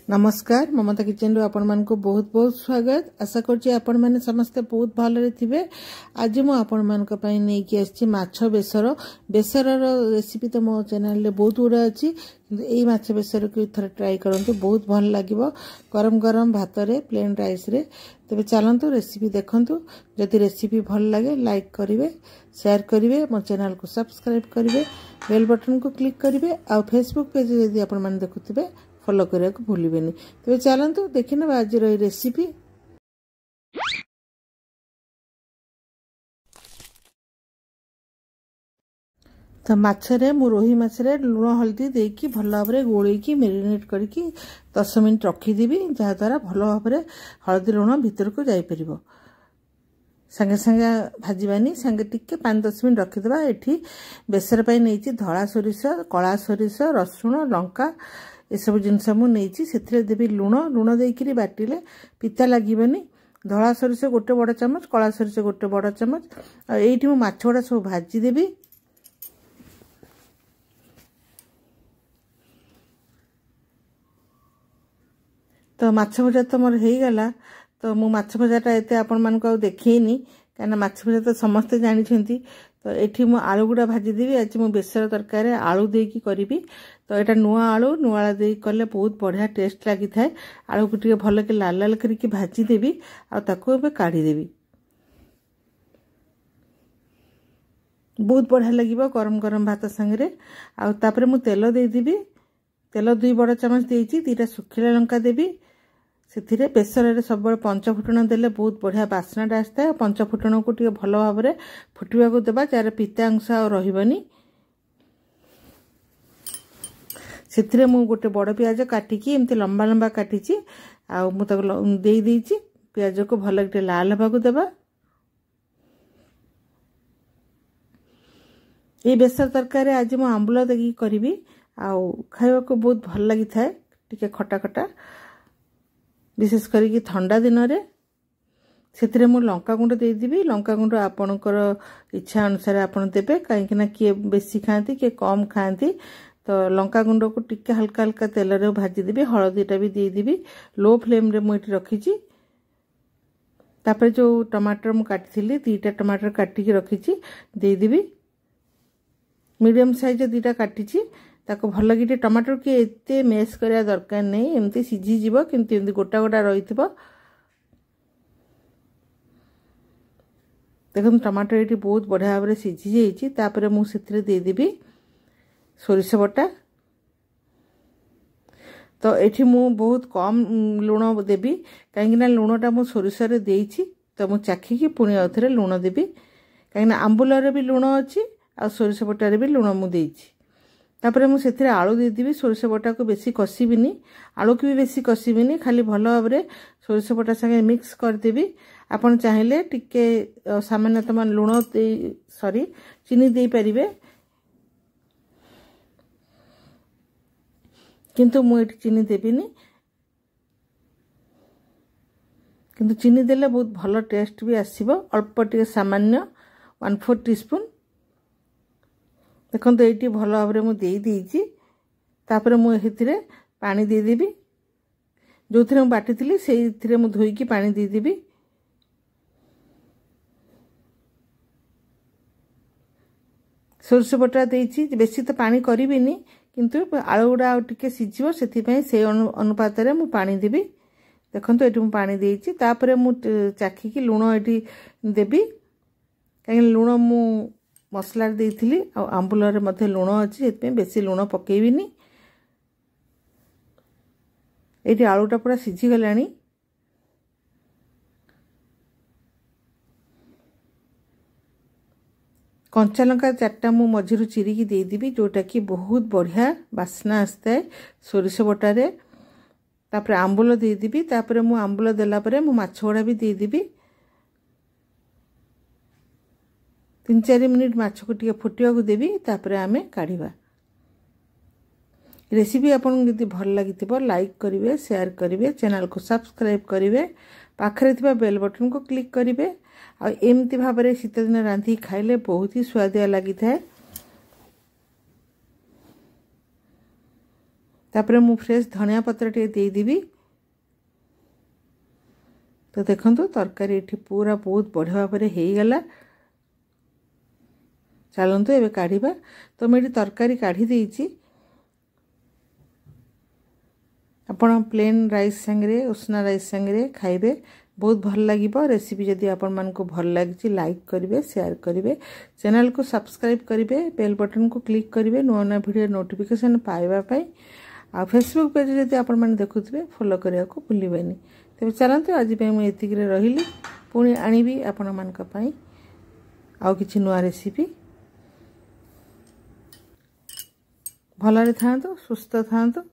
नमस्कार ममता किचन आपण मान को बहुत बहुत स्वागत। आशा करछि आपण माने समस्त बहुत भलरे थिबे। आज मु आपण मान को पई नै कि आछि माछ बेसर रेसिपी तो मो चैनल रे बहुत गुडा अछि, किंतु एई माछ बेसर को थोड़ा ट्राई करंतु, बहुत भल लागिवो गरम गरम भात रे प्लेन राइस रे। तबे चलंतु रेसिपी देखंतु। जदि रेसिपी भल लागे लाइक करिवे, शेयर करिवे, मो चैनल को सब्सक्राइब करिवे, बेल बटन को क्लिक करिवे आ फेसबुक पेज जदि आपण मान देखुथिबे फॉलो करिया को भूलिबेनी। तबे चलंतु देखिना आज रो रेसिपी। तो माछरे मु रोही माछरे लुण हल्दी देकी भल भाव गोलैकी मेरिनेट करके 10 मिनिट रखीदेवी, जहाँ द्वारा भल भाव हल्दी लुण भीतर को जाई परिबो। संगे संगे भाजबानी, संगे टिके 5-10 मिनिट रखीदेवा। एठी बेसर पाई नैची धला सोरिष, कला सोरिष, रसुण, लंका ए सब जिनस मु नैची। सेथिरे देबी लुण देइकिरी बाटिले पिता लागिबनी। धला सोरिष गोटे बड़ चमच, कला सोरिष गोटे बड़ चमच। आ एठी मु माछ गुडा सब भाजी देबी। तो माछ भजा तो मोर हो गला। तो मु माछ भजाटा एते आपण मान को देखैनी, काना माछ भजा तो समस्त जानि छथि। तो एठी मु आलू गुडा भाजी देबी। आज मु बेसर तरकारी आलू देकी करिवि। तो एटा नुआ आलू देई करले बहुत बढ़िया टेस्ट लागि थाए। आलू को टिके भल के लाल लाल करिके भाजी देबी आ ताको बे काढी देबी। बहुत बढ़िया लागिबो गरम गरम भात संगे। आ तापरे मु तेल देई देबी। तेल 2 बड़ चमच देइची। 2टा सुखिला लंका देबी। सेथिरे बेसर रे सब पंच फुटण देले बहुत बढ़िया बास्नाटा आसता। पंच फुटण को टिके भल भाव रे फुटिबा को देबा, जार पिता अंश आ रहिबनी। सेथिरे मु गोटे बड़ प्याज काटिकी एमती लंबा लंबा काटिची। आ मु ताको देई देइची। प्याज को भल के लाल हबा को देबा। ए बेसर तरकारी आज मु आंबुला देकी करिवि। आ खाइबा को बहुत भल लागि थाए, टिके खटा खटा, विशेष करी ठंडा दिन रे। सेथिरे मु लंका गुंड दे दिबी। लंका गुंड आपनकर इच्छा अनुसार आपन देबे, काहे कि ना किए बेसी खांती के कम खांती। तो लंका गुंड को टिके हल्का हल्का तेल रे भाजी देबी। हळदीटा भी दे दिबी। लो फ्लेम रे मु इटी रखीची। तापर जो टमाटर मु काटिथिली, 2टा टमाटर काटिकी रखीची, दे दिबी। Medium size 2टा काटिची। ताको भल कि टमाटर के एते मेस करिया दरकार नै, एमती सिझी जीवो, किंतु एमती गोटा गोटा रहिथिबो। देखम टमाटर एटी बहुत बढ़िया भाव सिझी जाइछि। तापर मु सेथिरे दे देबी सोरिष बटा। तो एठी मु बहुत कम लुण देबी, काहेकि ना लुणटा मु सोरिष रे देइछि। तो मु चाखी कि पुनी आउथरे लुण देबी, काहेकि ना आंबुल रे भी लुण अछि आ सोरिष बटा रे भी लुण मु देइछि। तापर मु सेथिरे आलू दे देबी। सोरिष बटा को बेसी कसिबिनी, आलू को भी बेसी कसिबिनी, खाली भल भाव रे सोरिष बटा संगे मिक्स कर देबी। आपण चाहिले टिके सामान्य तमान लुण चीनी दे परिबे, किंतु मु एठी चीनी देबिनी। किंतु चीनी देले बहुत भल टेस्ट भी आसीबो। अल्प टिके सामान्य 1/4 टीस्पून देखो। तो ये भल भाव में दे देइछि। तापर मु एथिरे पानी दे देबी। जो थिरे मु बाटी थिली सेई थिरे मु धोईकी पानी दे देबी। सोरष बटा देइछि, बेसी तो पानी करिबिनी, किंतु आलू गुडा टिके सिझिबो, सेथि पई से अनुपात रे मु पानी देबी। देखंतु एठी मु पानी देइछि। तापर मु चाखी कि लुण एठी देबी, काहे लुण मु मसला देइथिली आ आंबुल रे मध्ये लुण अछि, एतपे बेसी लुण पकेइबिनी। एठी आलूटा पूरा सिझी गलानी। कंचा लंका 4टा मु मझिरु चिरिकी दे दिबी, जोटा कि बहुत बढ़िया बास्ना आस्ते सोरिष बटा रे। तापर आंबुल दे दिबी। तापर मु आंबुल देला परे मु माछ गुडा भी दे दिबी। 3-4 मिनिट माछ को टिके फुटिया को देबी। तापर आमे काढिबा। रेसिपी आपन यदि भल लागितिबो लाइक करिवे, शेयर करिवे, चैनल को सब्सक्राइब करिवे, पाखरे थिबा बेल बटन को क्लिक करिवे। आ एमती भाव रे शीत दिन रांधी खाइले बहुत ही स्वादिया लागि थाए। तापर मु फ्रेश धनिया पत्र टे देदेवी। तो देखो तरकारी ये पूरा बहुत बढ़िया भाव में होगला। चलतु एवं काढ़ा। तो मुझे तरकारी काढ़ी देती। आपण प्लेन राइस सांगे उष्णा राइस सांगे खाइबे बहुत भल लगे। रेसिपी जदि आपण मानक भल लगी लाइक करेंगे, शेयर करेंगे, चैनल को सब्सक्राइब करेंगे, बेल बटन को क्लिक करेंगे नुआ नुआ वीडियो नोटिफिकेशन पाइबापी। आ फेसबुक पेज जदि आपण माने देखुथिबे फॉलो करिया को भूलिबेनी। तेबे चलंतु आज पे मैं एतिक रे रहिली। पुणी आनिबी आपण मानक पई आउ किछि नुआ रेसिपी। भलरे थांतु, सुस्थ थांतु।